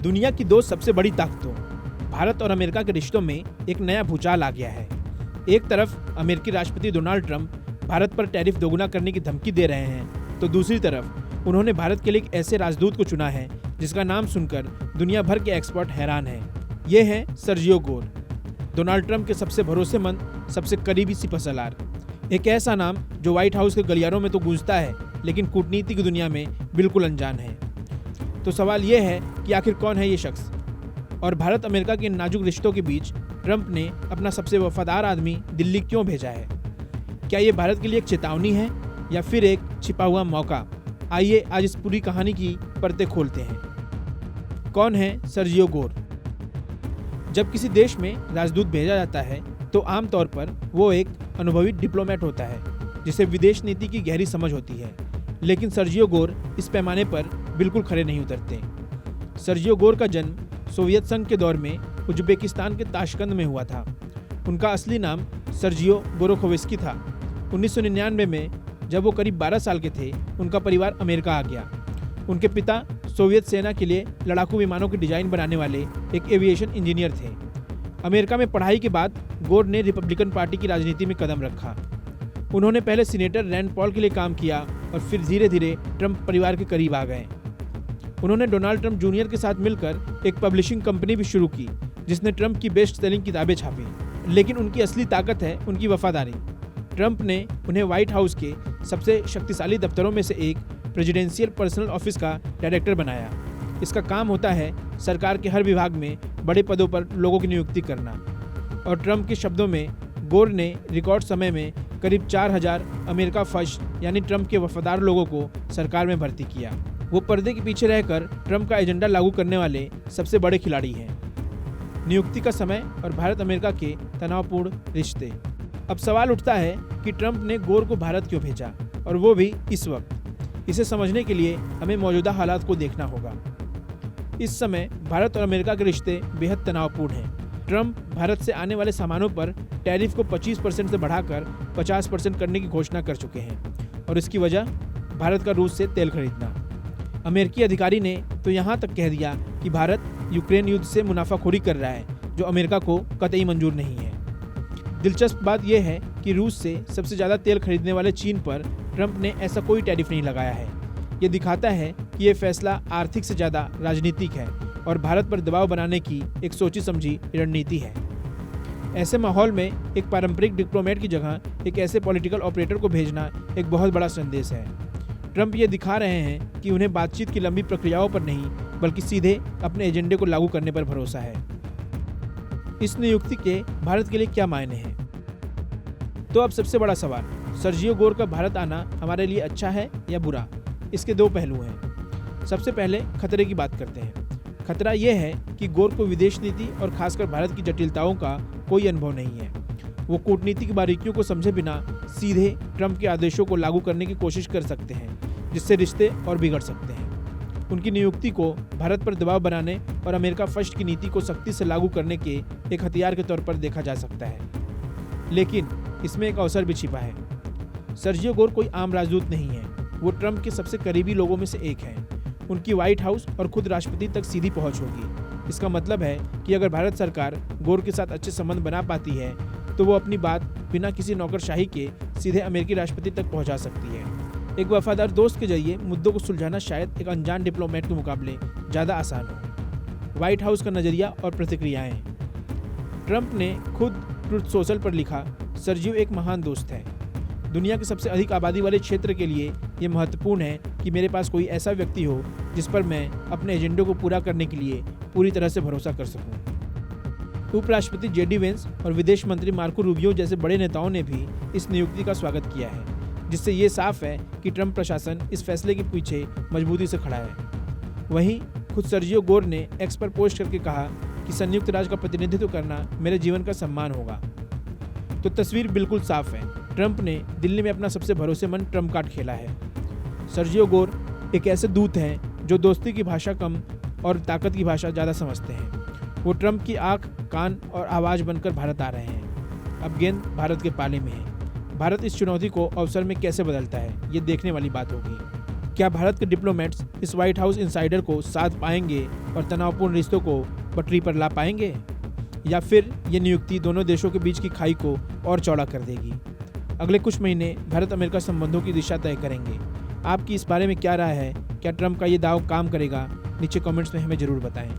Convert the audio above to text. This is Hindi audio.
दुनिया की दो सबसे बड़ी ताकतों भारत और अमेरिका के रिश्तों में एक नया भूचाल आ गया है। एक तरफ अमेरिकी राष्ट्रपति डोनाल्ड ट्रंप भारत पर टैरिफ दोगुना करने की धमकी दे रहे हैं, तो दूसरी तरफ उन्होंने भारत के लिए एक ऐसे राजदूत को चुना है जिसका नाम सुनकर दुनिया भर के एक्सपर्ट हैरान हैं। ये हैं सर्जियो गोर, डोनाल्ड ट्रंप के सबसे भरोसेमंद, सबसे करीबी सिपहसालार। एक ऐसा नाम जो व्हाइट हाउस के गलियारों में तो गूंजता है, लेकिन कूटनीति की दुनिया में बिल्कुल अनजान है। तो सवाल यह है कि आखिर कौन है ये शख्स, और भारत अमेरिका के नाजुक रिश्तों के बीच ट्रंप ने अपना सबसे वफादार आदमी दिल्ली क्यों भेजा है? क्या ये भारत के लिए एक चेतावनी है या फिर एक छिपा हुआ मौका? आइए आज इस पूरी कहानी की परतें खोलते हैं। कौन है सर्जियो गोर? जब किसी देश में राजदूत भेजा जाता है तो आमतौर पर वो एक अनुभवी डिप्लोमेट होता है जिसे विदेश नीति की गहरी समझ होती है, लेकिन सर्जियो गोर इस पैमाने पर बिल्कुल खरे नहीं उतरते। सर्जियो गोर का जन्म सोवियत संघ के दौर में उज्बेकिस्तान के ताशकंद में हुआ था। उनका असली नाम सर्जियो गोरोखोवस्की था। 1999 में जब वो करीब 12 साल के थे, उनका परिवार अमेरिका आ गया। उनके पिता सोवियत सेना के लिए लड़ाकू विमानों की डिजाइन बनाने वाले एक एविएशन इंजीनियर थे। अमेरिका में पढ़ाई के बाद गोर ने रिपब्लिकन पार्टी की राजनीति में कदम रखा। उन्होंने पहले सीनेटर रैंड पॉल के लिए काम किया और फिर धीरे धीरे ट्रंप परिवार के करीब आ गए। उन्होंने डोनाल्ड ट्रंप जूनियर के साथ मिलकर एक पब्लिशिंग कंपनी भी शुरू की जिसने ट्रंप की बेस्ट सेलिंग किताबें छापी। लेकिन उनकी असली ताकत है उनकी वफादारी। ट्रंप ने उन्हें व्हाइट हाउस के सबसे शक्तिशाली दफ्तरों में से एक प्रेसिडेंशियल पर्सनल ऑफिस का डायरेक्टर बनाया। इसका काम होता है सरकार के हर विभाग में बड़े पदों पर लोगों की नियुक्ति करना। और ट्रंप के शब्दों में गोर ने रिकॉर्ड समय में करीब 4000 अमेरिका फर्स्ट यानी ट्रंप के वफादार लोगों को सरकार में भर्ती किया। वो पर्दे के पीछे रहकर ट्रंप का एजेंडा लागू करने वाले सबसे बड़े खिलाड़ी हैं। नियुक्ति का समय और भारत अमेरिका के तनावपूर्ण रिश्ते। अब सवाल उठता है कि ट्रंप ने गोर को भारत क्यों भेजा, और वो भी इस वक्त। इसे समझने के लिए हमें मौजूदा हालात को देखना होगा। इस समय भारत और अमेरिका के रिश्ते बेहद तनावपूर्ण हैं। ट्रंप भारत से आने वाले सामानों पर टैरिफ को 25% से बढ़ाकर 50% करने की घोषणा कर चुके हैं, और इसकी वजह भारत का रूस से तेल खरीदना। अमेरिकी अधिकारी ने तो यहाँ तक कह दिया कि भारत यूक्रेन युद्ध से मुनाफाखोरी कर रहा है, जो अमेरिका को कतई मंजूर नहीं है। दिलचस्प बात यह है कि रूस से सबसे ज़्यादा तेल खरीदने वाले चीन पर ट्रंप ने ऐसा कोई टैरिफ नहीं लगाया है। ये दिखाता है कि ये फैसला आर्थिक से ज़्यादा राजनीतिक है और भारत पर दबाव बनाने की एक सोची समझी रणनीति है। ऐसे माहौल में एक पारंपरिक डिप्लोमेट की जगह एक ऐसे पॉलिटिकल ऑपरेटर को भेजना एक बहुत बड़ा संदेश है। ट्रंप ये दिखा रहे हैं कि उन्हें बातचीत की लंबी प्रक्रियाओं पर नहीं, बल्कि सीधे अपने एजेंडे को लागू करने पर भरोसा है। इस नियुक्ति के भारत के लिए क्या मायने हैं? तो अब सबसे बड़ा सवाल, सर्जियो गोर का भारत आना हमारे लिए अच्छा है या बुरा? इसके दो पहलू हैं। सबसे पहले खतरे की बात करते हैं। खतरा यह है कि गोर को विदेश नीति और खासकर भारत की जटिलताओं का कोई अनुभव नहीं है। वो कूटनीति की बारीकियों को समझे बिना सीधे ट्रंप के आदेशों को लागू करने की कोशिश कर सकते हैं, जिससे रिश्ते और बिगड़ सकते हैं। उनकी नियुक्ति को भारत पर दबाव बनाने और अमेरिका फर्स्ट की नीति को सख्ती से लागू करने के एक हथियार के तौर पर देखा जा सकता है। लेकिन इसमें एक अवसर भी छिपा है। सर्जियो गोर कोई आम राजदूत नहीं है। वो ट्रंप के सबसे करीबी लोगों में से एक हैं। उनकी व्हाइट हाउस और खुद राष्ट्रपति तक सीधी पहुंच होगी। इसका मतलब है कि अगर भारत सरकार गोर के साथ अच्छे संबंध बना पाती है तो वो अपनी बात बिना किसी नौकरशाही के सीधे अमेरिकी राष्ट्रपति तक पहुंचा सकती है। एक वफादार दोस्त के जरिए मुद्दों को सुलझाना शायद एक अनजान डिप्लोमेट के मुकाबले ज़्यादा आसान हो। व्हाइट हाउस का नज़रिया और प्रतिक्रियाएं। ट्रंप ने खुद ट्रुथ सोशल पर लिखा, सर्जियो एक महान दोस्त है। दुनिया के सबसे अधिक आबादी वाले क्षेत्र के लिए ये महत्वपूर्ण है कि मेरे पास कोई ऐसा व्यक्ति हो जिस पर मैं अपने एजेंडे को पूरा करने के लिए पूरी तरह से भरोसा कर सकूं। उपराष्ट्रपति जेडी वेंस और विदेश मंत्री मार्को रूबियो जैसे बड़े नेताओं ने भी इस नियुक्ति का स्वागत किया है, जिससे ये साफ है कि ट्रंप प्रशासन इस फैसले के पीछे मजबूती से खड़ा है। वहीं खुद सर्जियो गोर ने एक्स पर पोस्ट करके कहा कि संयुक्त राज्य का प्रतिनिधित्व करना मेरे जीवन का सम्मान होगा। तो तस्वीर बिल्कुल साफ है। ट्रंप ने दिल्ली में अपना सबसे भरोसेमंद ट्रंप कार्ड खेला है। सर्जियो गोर एक ऐसे दूत हैं जो दोस्ती की भाषा कम और ताकत की भाषा ज़्यादा समझते हैं। वो ट्रंप की आंख, कान और आवाज़ बनकर भारत आ रहे हैं। अब गेंद भारत के पाले में है। भारत इस चुनौती को अवसर में कैसे बदलता है, ये देखने वाली बात होगी। क्या भारत के डिप्लोमेट्स इस व्हाइट हाउस इनसाइडर को साथ पाएंगे और तनावपूर्ण रिश्तों को पटरी पर ला पाएंगे, या फिर ये नियुक्ति दोनों देशों के बीच की खाई को और चौड़ा कर देगी? अगले कुछ महीने भारत अमेरिका संबंधों की दिशा तय करेंगे। आपकी इस बारे में क्या राय है? क्या ट्रंप का ये दाव काम करेगा? नीचे कमेंट्स में हमें ज़रूर बताएं।